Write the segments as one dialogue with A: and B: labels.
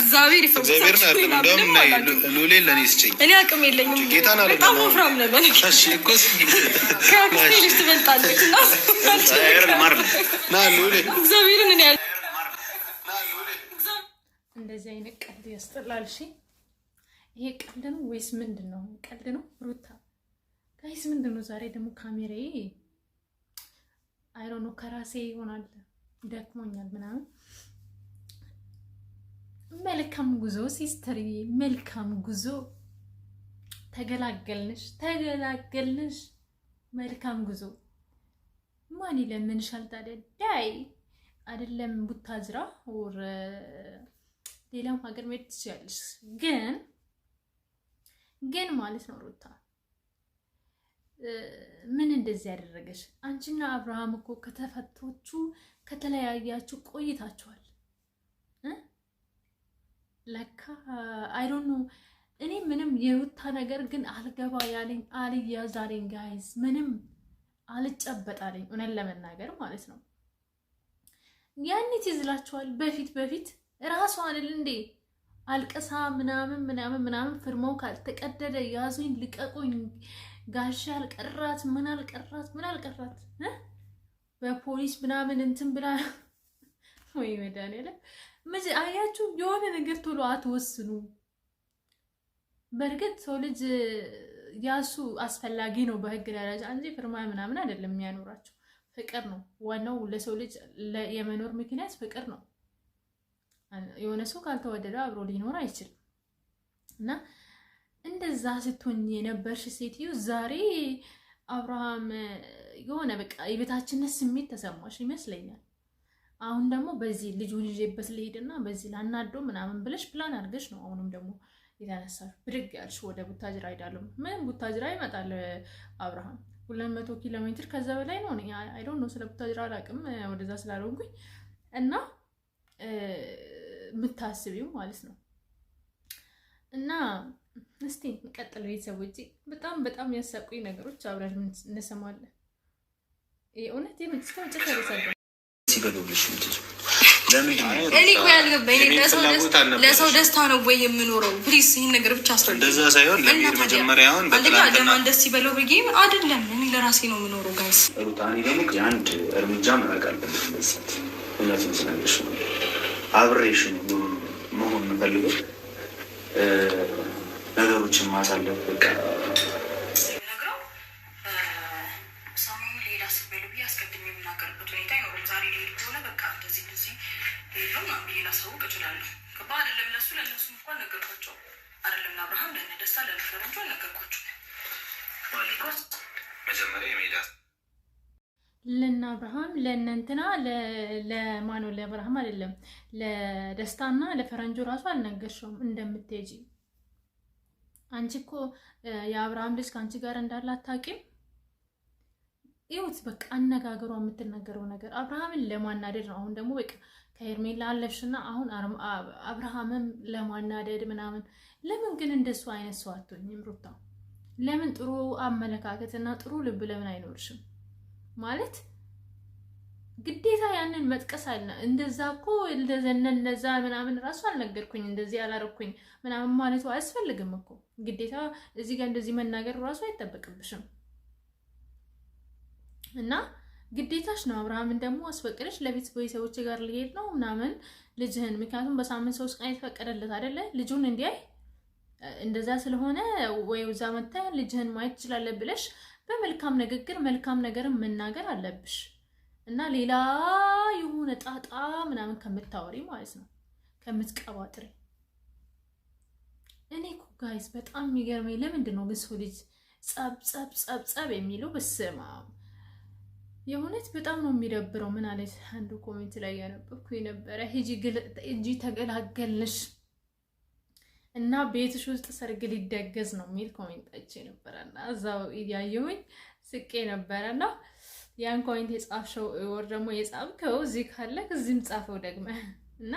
A: እግዚአብሔር ይፈቅዳል። እንደውም ሉሌ ለኔ ስጭኝ። እኔ አቅም የለኝም። ጌታን አለ በጣም ወፍራም ነበር። እሺ እኮስ ከአክስቴ ትበልጣለች እና ና ሉሌ እግዚአብሔርን እኔ ያለ
B: እንደዚህ አይነት ቀልድ ያስጠላል። እሺ ይሄ ቀልድ ነው ወይስ ምንድነው? ቀልድ ነው ሩታ ጋይስ ምንድነው? ዛሬ ደግሞ ካሜራዬ አይሮኖ ከራሴ ይሆናል ደክሞኛል ምናምን። መልካም ጉዞ ሲስተር፣ መልካም ጉዞ። ተገላገልንሽ። መልካም ጉዞ። ማን ይለምንሻል ታዲያ? ዳይ አይደለም ቡታጅራ ወር ሌላም ሀገር መሄድ ትችያለሽ። ግን ማለት ነው ሩታ ምን እንደዚህ ያደረገሽ? አንቺና አብርሃም እኮ ከተፈቶቹ ከተለያያችሁ ቆይታችኋል። ለካ አይ ዶንት ኖ እኔ ምንም የሩታ ነገር ግን አልገባ ያለኝ አልያዛለኝ ጋይስ፣ ምንም አልጨበጣለኝ እውነት ለመናገር ማለት ነው። ያኔ ትዝላችኋል በፊት ራሷ አይደል እንዴ አልቀሳ ምናምን ፍርማው ካልተቀደደ ያዙኝ ልቀቁኝ ጋሻ አልቀራት ምን አልቀራት በፖሊስ ምናምን እንትን ብላ ወይ መድኃኒዓለም አያችሁ፣ የሆነ ነገር ቶሎ አትወስኑ። በእርግጥ ሰው ልጅ ያሱ አስፈላጊ ነው በህግ ደረጃ እንጂ ፍርማ ምናምን አይደለም የሚያኖራቸው። ፍቅር ነው ዋናው። ለሰው ልጅ የመኖር ምክንያት ፍቅር ነው። የሆነ ሰው ካልተወደደ አብሮ ሊኖር አይችልም። እና እንደዛ ስትሆኝ የነበርሽ ሴትዮ ዛሬ አብርሃም የሆነ በቃ የቤታችነት ስሜት ተሰማሽ ይመስለኛል። አሁን ደግሞ በዚህ ልጁን ይዤበት ልሄድና በዚህ ላናዶ ምናምን ብለሽ ፕላን አድርገሽ ነው አሁንም ደግሞ የተነሳሽ ብድግ ያልሽ ወደ ቡታጅራ ሄዳለሁ። ምን ቡታጅራ ይመጣል አብርሃም 200 ኪሎ ሜትር ከዛ በላይ ነው። አይ ዶንት ኖ ስለ ቡታጅራ አላውቅም ወደዛ ስላልሆንኩኝ እና የምታስቢው ማለት ነው። እና እስቲ እንቀጥል ቤተሰቦቼ። በጣም ያሳቁኝ ነገሮች አብረን እንሰማለን። የእውነት የምትስተው ጨርሰለ
C: ሲገሉልሽ
A: እኔ እኮ ያልገባኝ ለሰው ደስታ ነው ወይ የምኖረው? ፕሊስ ይህን ነገር ብቻ አስረዳ።
C: እንደዛ ሳይሆን ለሚሄድ መጀመሪያውን
A: ለማን ደስ ይበለው ብዬ አይደለም፣ እኔ ለራሴ ነው የምኖረው ጋይስ።
C: ሩታኒ ደግሞ የአንድ እርምጃ መራቅ አለበት መሰት እውነትን ስናለሽ ነው አብሬሽ መሆን የምፈልገው ነገሮችን ማሳለፍ በቃ
A: ነግረው ሰሞኑን ሊሄድ አስቤያለሁ ብዬ አስቀድሜ የምናገርበት ሁኔታ አይኖርም። ዛሬ ሊሄድ ከሆነ በቃ እንደዚህ ሄደው ብዬ ላሳውቅ እችላለሁ። ገባ አይደለም? ለእነሱ እንኳን ነገርኳቸው አይደለም? ለአብርሃም ለእነ ደስታ ለፈረንጆ ነገርኳቸው።
C: መጀመሪያ የሜዳ
B: ለእነ አብርሃም ለእነ እንትና ለማኖ ለአብርሃም አይደለም ለደስታና ለፈረንጆ ራሱ አልነገርሽውም እንደምትሄጂ። አንቺ እኮ የአብርሃም ልጅ ከአንቺ ጋር እንዳለ አታውቂም። ይሁት በቃ አነጋገሯ የምትነገረው ነገር አብርሃምን ለማናደድ ነው። አሁን ደግሞ በቃ ከሄርሜላ አለፍሽና አሁን አብርሃምም ለማናደድ ምናምን። ለምን ግን እንደሱ አይነት ሰው አትሆኝም ሩታ? ለምን ጥሩ አመለካከትና ጥሩ ልብ ለምን አይኖርሽም? ማለት ግዴታ ያንን መጥቀስ አለ። እንደዛ እኮ እንደዛ ምናምን ራሱ አልነገርኩኝ እንደዚህ ያላረኩኝ ምናምን ማለቱ አያስፈልግም እኮ። ግዴታ እዚህ ጋር እንደዚህ መናገር ራሱ አይጠበቅብሽም። እና ግዴታሽ ነው አብርሃምን ደግሞ አስፈቅደሽ ለቤተሰቦች ጋር ሊሄድ ነው ምናምን ልጅህን፣ ምክንያቱም በሳምንት 3 ቀን የተፈቀደለት አይደለ ልጁን እንዲያይ። እንደዛ ስለሆነ ወይ እዛ መተህ ልጅህን ማየት ትችላለህ ብለሽ በመልካም ንግግር መልካም ነገርን መናገር አለብሽ። እና ሌላ የሆነ ጣጣ ምናምን ከምታወሪ ማለት ነው ከምትቀባጥሪ። እኔ እኮ ጋይስ በጣም የሚገርመኝ ለምንድን ነው ግን ሰው ልጅ ጸብ የሚለው? በስማ የእውነት በጣም ነው የሚደብረው። ምን አለች አንዱ ኮሜንት ላይ ያነበብኩ የነበረ ሂጂ ተገላገልሽ እና ቤትሽ ውስጥ ሰርግ ሊደገዝ ነው የሚል ኮሜንት አይቼ ነበረና እዛው ያየሁኝ ስቄ ነበረና ያን ኮሜንት የጻፍሽው ወር ደግሞ የጻፍከው እዚህ ካለ እዚህም ጻፈው ደግመ እና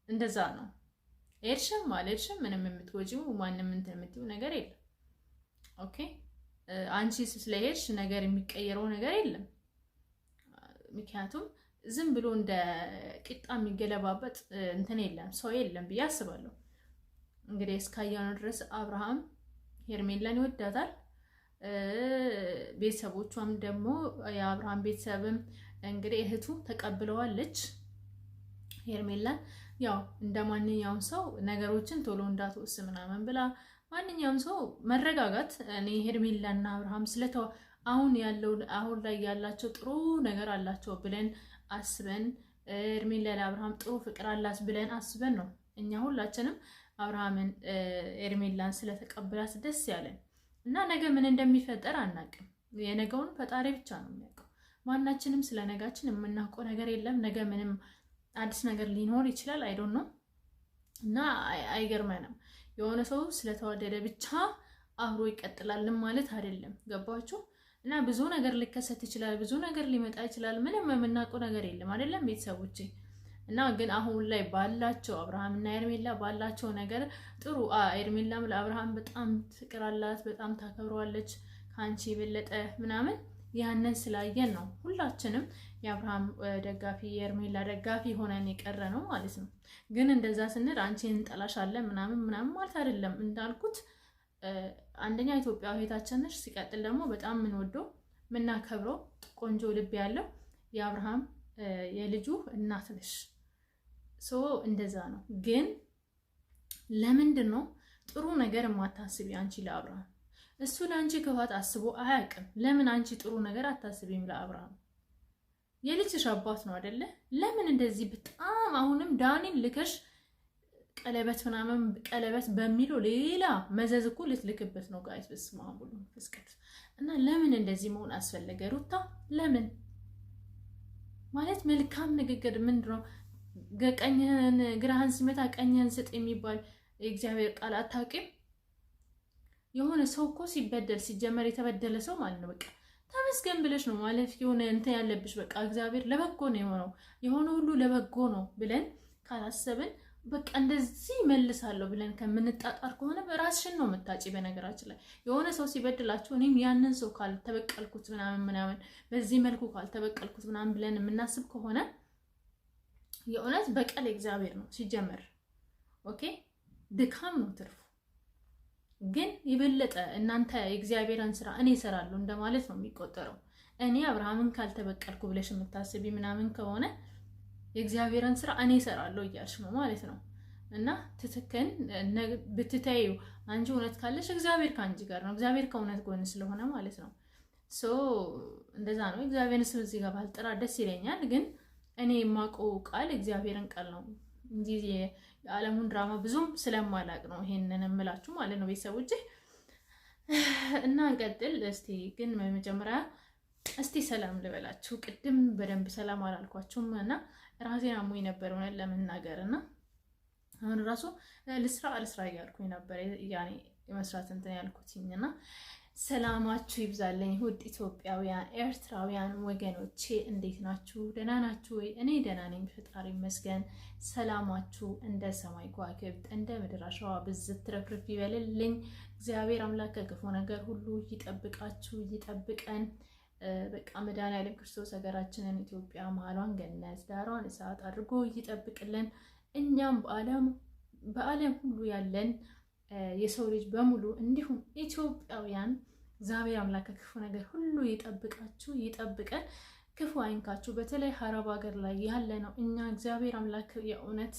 B: እንደዛ ነው። ኤርሽም አለሽም ምንም የምትወጂው ማንንም እንትን የምትይው ነገር የለም። ኦኬ አንቺ ስለሄድሽ ነገር የሚቀየረው ነገር የለም። ምክንያቱም ዝም ብሎ እንደ ቂጣ የሚገለባበጥ እንትን የለም ሰው የለም ብዬ አስባለሁ። እንግዲህ እስካየነው ድረስ አብርሃም ሄርሜላን ይወዳታል። ቤተሰቦቿም ደግሞ የአብርሃም ቤተሰብም እንግዲህ እህቱ ተቀብለዋለች ሄርሜላን። ያው እንደ ማንኛውም ሰው ነገሮችን ቶሎ እንዳትወስን ምናምን ብላ ማንኛውም ሰው መረጋጋት። እኔ ሄርሜላና አብርሃም አሁን ላይ ያላቸው ጥሩ ነገር አላቸው ብለን አስበን ሄርሜላ ለአብርሃም ጥሩ ፍቅር አላት ብለን አስበን ነው እኛ ሁላችንም አብርሃምን ሄርሜላን ስለተቀበላት ደስ ያለን እና ነገ ምን እንደሚፈጠር አናውቅም። የነገውን ፈጣሪ ብቻ ነው የሚያውቀው። ማናችንም ስለ ነጋችን የምናውቀው ነገር የለም። ነገ ምንም አዲስ ነገር ሊኖር ይችላል። አይዶን ነው እና አይገርመንም። የሆነ ሰው ስለተዋደደ ብቻ አብሮ ይቀጥላልን ማለት አይደለም። ገባችሁ? እና ብዙ ነገር ሊከሰት ይችላል፣ ብዙ ነገር ሊመጣ ይችላል። ምንም የምናውቀው ነገር የለም አይደለም ቤተሰቦቼ። እና ግን አሁን ላይ ባላቸው አብርሃም እና ሄርሜላ ባላቸው ነገር ጥሩ። ሄርሜላም ለአብርሃም በጣም ፍቅር አላት፣ በጣም ታከብረዋለች ከአንቺ የበለጠ ምናምን። ያንን ስላየን ነው ሁላችንም የአብርሃም ደጋፊ የሄርሜላ ደጋፊ ሆነን የቀረ ነው ማለት ነው። ግን እንደዛ ስንል አንቺን እንጠላሻለን ምናምን ማለት አይደለም። እንዳልኩት አንደኛ ኢትዮጵያ እህታችን ነሽ፣ ሲቀጥል ደግሞ በጣም የምንወደው የምናከብረው ቆንጆ ልብ ያለው የአብርሃም የልጁ እናት ነሽ። እንደዛ ነው። ግን ለምንድን ነው ጥሩ ነገር የማታስቢ አንቺ ለአብርሃም? እሱ ለአንቺ ክፋት አስቦ አያውቅም። ለምን አንቺ ጥሩ ነገር አታስቢም ለአብርሃም? የልጅሽ አባት ነው አይደለ? ለምን እንደዚህ በጣም አሁንም ዳኒን ልከሽ ቀለበት ምናምን ቀለበት በሚለው ሌላ መዘዝ እኮ ልትልክበት ነው ጋይስ። በስመ አብ ወወልድ ወመንፈስ ቅዱስ። እና ለምን እንደዚህ መሆን አስፈለገ ሩታ? ለምን ማለት መልካም ንግግር ምንድነው? ቀኝህን ግራህን ሲመታ ቀኝህን ስጥ የሚባል የእግዚአብሔር ቃል አታውቂም? የሆነ ሰው እኮ ሲበደል ሲጀመር የተበደለ ሰው ማለት ነው በቃ ተመስገን ብለሽ ነው ማለት የሆነ እንትን ያለብሽ። በቃ እግዚአብሔር ለበጎ ነው የሆነ ሁሉ ለበጎ ነው ብለን ካላሰብን በቃ እንደዚህ መልሳለሁ ብለን ከምንጣጣር ከሆነ በራስሽን ነው የምታጪ። በነገራችን ላይ የሆነ ሰው ሲበድላችሁ እኔም ያንን ሰው ካልተበቀልኩት ምናምን በዚህ መልኩ ካልተበቀልኩት ምናምን ብለን የምናስብ ከሆነ የእውነት በቀል እግዚአብሔር ነው ሲጀመር። ኦኬ ድካም ነው ትርፉ። ግን የበለጠ እናንተ የእግዚአብሔርን ስራ እኔ እሰራለሁ እንደማለት ነው የሚቆጠረው። እኔ አብርሃምን ካልተበቀልኩ ብለሽ የምታስቢ ምናምን ከሆነ የእግዚአብሔርን ስራ እኔ እሰራለሁ እያልሽ ነው ማለት ነው። እና ትክክል ብትተዩ አንቺ እውነት ካለሽ እግዚአብሔር ከአንቺ ጋር ነው። እግዚአብሔር ከእውነት ጎን ስለሆነ ማለት ነው። እንደዛ ነው። እግዚአብሔርን ስም እዚህ ጋር ባልጠራ ደስ ይለኛል። ግን እኔ የማውቀው ቃል እግዚአብሔርን ቃል ነው እንጂ የዓለሙን ድራማ ብዙም ስለማላቅ ነው ይሄንን እምላችሁ ማለት ነው ቤተሰቦቼ። እና እንቀጥል እስቲ። ግን መጀመሪያ እስቲ ሰላም ልበላችሁ። ቅድም በደንብ ሰላም አላልኳችሁም እና ራሴን አሞኝ ነበር ሆነ ለመናገር እና አሁን ራሱ ልስራ እያልኩኝ ነበር ያኔ የመስራት እንትን ያልኩትኝና ሰላማችሁ ይብዛልኝ ውድ ኢትዮጵያውያን ኤርትራውያን ወገኖቼ፣ እንዴት ናችሁ? ደህና ናችሁ ወይ? እኔ ደህና ነኝ፣ ፈጣሪ ይመስገን። ሰላማችሁ እንደ ሰማይ ከዋክብት እንደ ምድር አሸዋ ብዝት ትረፍርፍ ይበልልኝ። እግዚአብሔር አምላክ ከክፉ ነገር ሁሉ ይጠብቃችሁ ይጠብቀን። በቃ መድኃኒዓለም ክርስቶስ ሀገራችንን ኢትዮጵያ መሀሏን ገነት ዳሯን እሳት አድርጎ ይጠብቅልን። እኛም በዓለም ሁሉ ያለን የሰው ልጅ በሙሉ እንዲሁም ኢትዮጵያውያን እግዚአብሔር አምላክ ከክፉ ነገር ሁሉ ይጠብቃችሁ ይጠብቀን፣ ክፉ አይንካችሁ። በተለይ ሀረብ ሀገር ላይ ያለ ነው እኛ እግዚአብሔር አምላክ የእውነት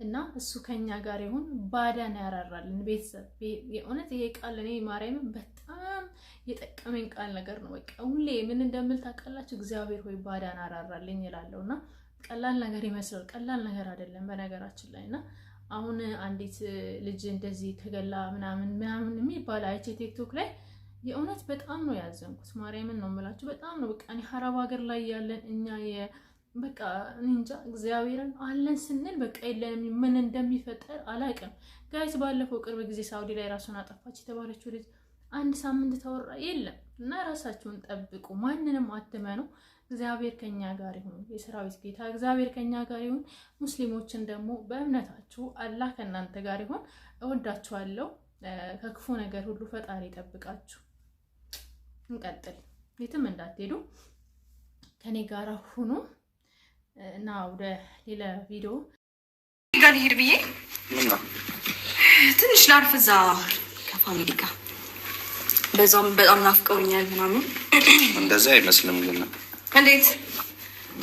B: እና እሱ ከኛ ጋር ይሁን። ባዳን ያራራልን ቤተሰብ የእውነት ይሄ ቃል እኔ ማርያምን በጣም የጠቀመኝ ቃል ነገር ነው። በቃ ሁሌ ምን እንደምል ታውቃላችሁ? እግዚአብሔር ሆይ ባዳን አራራልኝ ይላለውና ቀላል ነገር ይመስላል፣ ቀላል ነገር አይደለም በነገራችን ላይና አሁን አንዲት ልጅ እንደዚህ ተገላ ምናምን የሚባል አይቼ ቲክቶክ ላይ የእውነት በጣም ነው ያዘንኩት። ማርያምን ነው የምላችሁ። በጣም ነው በቃ እኔ ሀረብ ሀገር ላይ ያለን እኛ በቃ እንጃ እግዚአብሔርን አለን ስንል በቃ የለንም። ምን እንደሚፈጠር አላውቅም ጋይስ። ባለፈው ቅርብ ጊዜ ሳውዲ ላይ ራሱን አጠፋች የተባለችው ልጅ አንድ ሳምንት ተወራ የለም። እና ራሳችሁን ጠብቁ፣ ማንንም አትመኑ። እግዚአብሔር ከኛ ጋር ይሁን። የሰራዊት ጌታ እግዚአብሔር ከኛ ጋር ይሁን። ሙስሊሞችን ደግሞ በእምነታችሁ አላህ ከእናንተ ጋር ይሁን። እወዳችኋለሁ። ከክፉ ነገር ሁሉ ፈጣሪ ይጠብቃችሁ። እንቀጥል፣ የትም እንዳትሄዱ። ከኔ ጋር ሁኑ እና ወደ ሌላ ቪዲዮ
D: ጋር ልሄድ ብዬ ትንሽ ላርፍ እዛ ከፋሚሊ ጋር በዛም በጣም ናፍቀውኛል ምናምን።
C: እንደዛ አይመስልም ግን
D: እንዴት?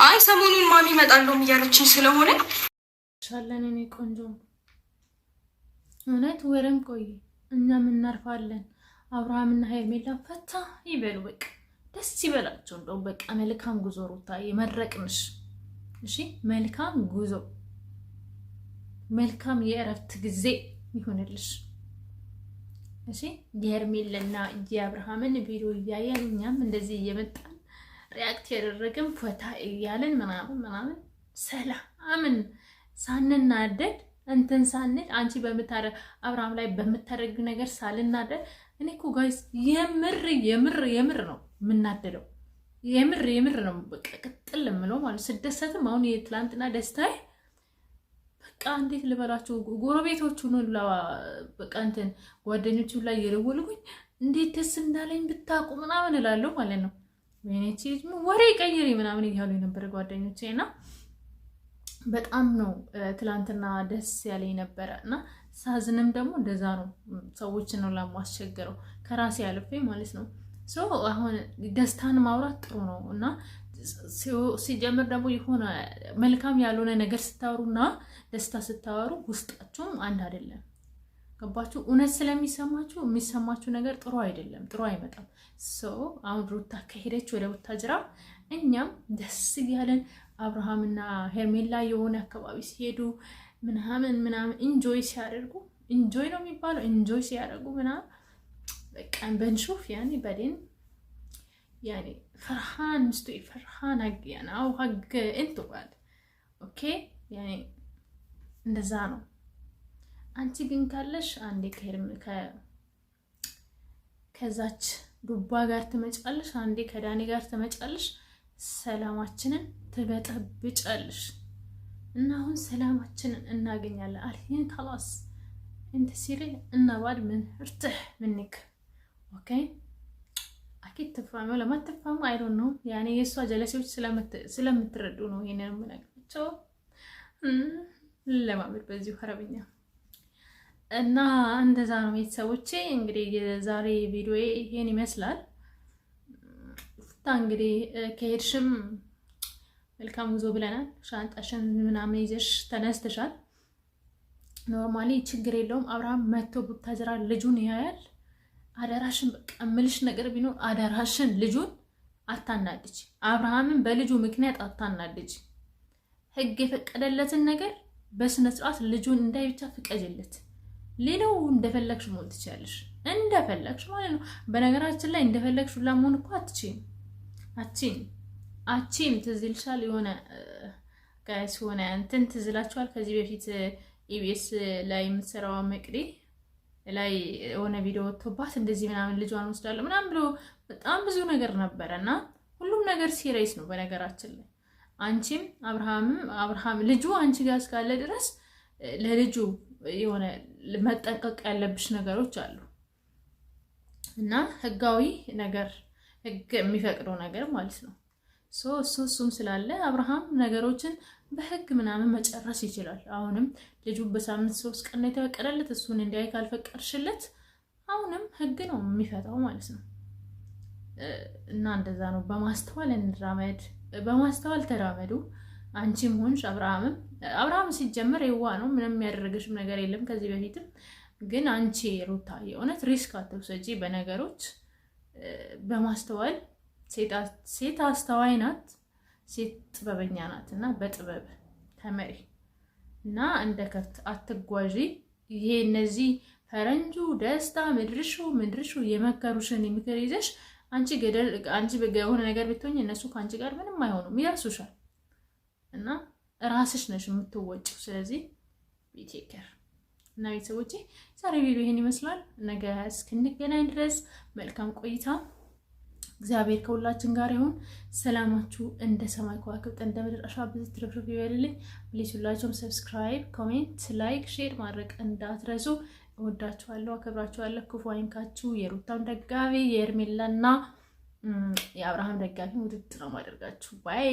D: አይ ሰሞኑን ማሚ እመጣለሁ እያለችን ስለሆነ
B: ሻለን እኔ ቆንጆ እውነት ወረም ቆይ እኛም እናርፋለን። አብርሃምና ሄርሜላ ፈታ ይበሉ፣ በቃ ደስ ይበላቸው። እንደው በቃ መልካም ጉዞ ሩታ የመረቅንሽ። እሺ መልካም ጉዞ፣ መልካም የእረፍት ጊዜ ይሆንልሽ። እሺ የሄርሜላና የአብርሃምን ቪዲዮ እያየን እኛም እንደዚህ እየመጣን ሪአክት ያደረግን ፈታ እያልን ምናምን ሰላምን ሳንናደድ እንትን ሳንል አንቺ አብርሃም ላይ በምታደርግ ነገር ሳልናደድ እኔ እኮ ጋይስ የምር ነው የምናደደው። የምር ነው በቃ ቅጥል የምለው ማለት ስደሰትም አሁን የትላንትና ደስታዬ በቃ እንዴት ልበላችሁ ጎረቤቶቹ ነው በቃ እንትን ጓደኞቹ ላይ የደወልኩኝ እንዴት ደስ እንዳለኝ ብታውቁ ምናምን እላለሁ ማለት ነው። ወይኔ ወሬ ቀይሪ ምናምን እያሉ የነበረ ጓደኞቼ እና በጣም ነው ትላንትና ደስ ያለኝ ነበረ እና ሳዝንም ደግሞ እንደዛ ነው። ሰዎችን ነው ለማስቸገረው ከራሴ አልፌ ማለት ነው። አሁን ደስታን ማውራት ጥሩ ነው እና ሲጀምር ደግሞ የሆነ መልካም ያልሆነ ነገር ስታወሩና ደስታ ስታወሩ ውስጣችሁም አንድ አይደለም። ገባችሁ? እውነት ስለሚሰማችሁ የሚሰማችሁ ነገር ጥሩ አይደለም፣ ጥሩ አይመጣም። አሁን ሩታ ከሄደች ወደ ቡታጅራ እኛም ደስ እያለን አብርሃምና ሄርሜላ የሆነ አካባቢ ሲሄዱ ምናምን ኢንጆይ ሲያደርጉ ኢንጆይ ነው የሚባለው ኢንጆይ ሲያደርጉ ምናምን በቃ በንሹፍ ያኔ በደን ያኔ ፈርሃን ምስቱ ፈርሃን አግያና አው ሀግ እንት ባል ኦኬ ያኔ እንደዛ ነው። አንቺ ግን ካለሽ አንዴ ከዛች ዱባ ጋር ትመጫለሽ፣ አንዴ ከዳኒ ጋር ትመጫለሽ፣ ሰላማችንን ትበጠብጫለሽ እና አሁን ሰላማችንን እናገኛለን። አልሂን خلاص انت سيري እና ባድ ምን እርትህ ምንክ ኦኬ አኪድ ተፋመው ለማ ተፋመው አይ ዶንት ኖ ያኔ የሷ ጀለሲዎች ስለምትረዱ ነው ይሄንን የምነግራቸው ለማመድ በዚሁ አረብኛ እና እንደዛ ነው ቤተሰቦቼ። እንግዲህ የዛሬ ቪዲዮ ይሄን ይመስላል። እንግዲህ ከሄድሽም መልካም ጉዞ ብለናል። ሻንጣሽን ምናምን ይዘሽ ተነስተሻል። ኖርማሊ ችግር የለውም። አብርሃም መጥቶ ቡታጅራ ልጁን ያያል። አደራሽን በቃ እምልሽ ነገር ቢኖር አደራሽን ልጁን አታናድጂ። አብርሃምን በልጁ ምክንያት አታናድጂ። ህግ የፈቀደለትን ነገር በስነ ስርዓት ልጁን እንዳይ ብቻ ፍቀጅለት። ሌላው እንደፈለግሽ መሆን ትችያለሽ፣ እንደፈለግሽ ማለት ነው። በነገራችን ላይ እንደፈለግሽ ሁላ መሆን እኮ አቺም ትዝ ይልሻል የሆነ ጋይስ ሆነ እንትን ትዝ ይላችኋል። ከዚህ በፊት ኢቢኤስ ላይ የምትሰራው መቅዲ ላይ የሆነ ቪዲዮ ወጥቶባት እንደዚህ ምናምን ልጇን ወስዳለሁ ምናምን ብሎ በጣም ብዙ ነገር ነበረና ሁሉም ነገር ሲሪየስ ነው። በነገራችን ላይ አንቺም አብርሃም ልጁ አንቺ ጋር እስካለ ድረስ ለልጁ የሆነ መጠንቀቅ ያለብሽ ነገሮች አሉ እና ህጋዊ ነገር ህግ የሚፈቅደው ነገር ማለት ነው። እሱም ስላለ አብርሃም ነገሮችን በህግ ምናምን መጨረስ ይችላል። አሁንም ልጁ በሳምንት 3 ቀን የተፈቀደለት እሱን እንዲያይ ካልፈቀድሽለት አሁንም ህግ ነው የሚፈታው ማለት ነው። እና እንደዛ ነው። በማስተዋል እንራመድ፣ በማስተዋል ተራመዱ። አንቺም ሆንሽ አብርሃም ሲጀመር የዋ ነው፣ ምንም ያደረገሽም ነገር የለም ከዚህ በፊትም። ግን አንቺ ሩታ የእውነት ሪስክ አትውሰጂ በነገሮች በማስተዋል ሴት አስተዋይ ናት፣ ሴት ጥበበኛ ናት እና በጥበብ ተመሪ እና እንደ ከብት አትጓዢ። ይሄ እነዚህ ፈረንጁ ደስታ ምድርሹ የመከሩሽን ምክር ይዘሽ አንቺ የሆነ ነገር ብትሆኝ እነሱ ከአንቺ ጋር ምንም አይሆኑም፣ ይረሱሻል እና ራስሽ ነሽ የምትወጪው። ስለዚህ ቢቴከር እና ቤተሰቦቼ ዛሬ ቪዲዮ ይሄን ይመስላል። ነገ እስክንገናኝ ድረስ መልካም ቆይታ። እግዚአብሔር ከሁላችን ጋር ይሁን። ሰላማችሁ እንደ ሰማይ ከዋክብት እንደ ምድር አሸዋ ብዙ ትርፍርፍ ይበልልኝ። ፕሊዝ ሁላችሁም ሰብስክራይብ፣ ኮሜንት፣ ላይክ፣ ሼር ማድረግ እንዳትረሱ። እወዳችኋለሁ፣ አከብራችኋለሁ። ክፉ አይንካችሁ። የሩታም ደጋፊ የሄርሜላና የአብርሃም ደጋፊ ውድድ ነው ማደርጋችሁ ባይ